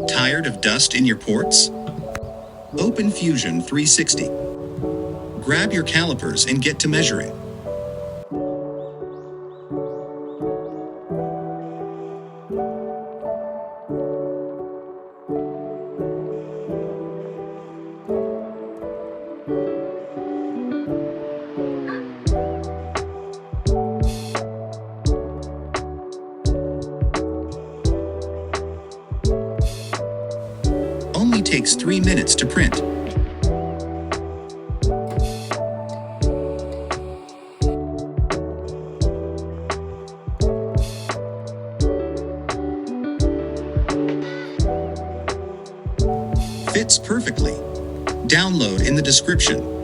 Tired of dust in your ports? Open Fusion 360. Grab your calipers and get to measuring. Only takes 3 minutes to print. Fits perfectly. Download in the description.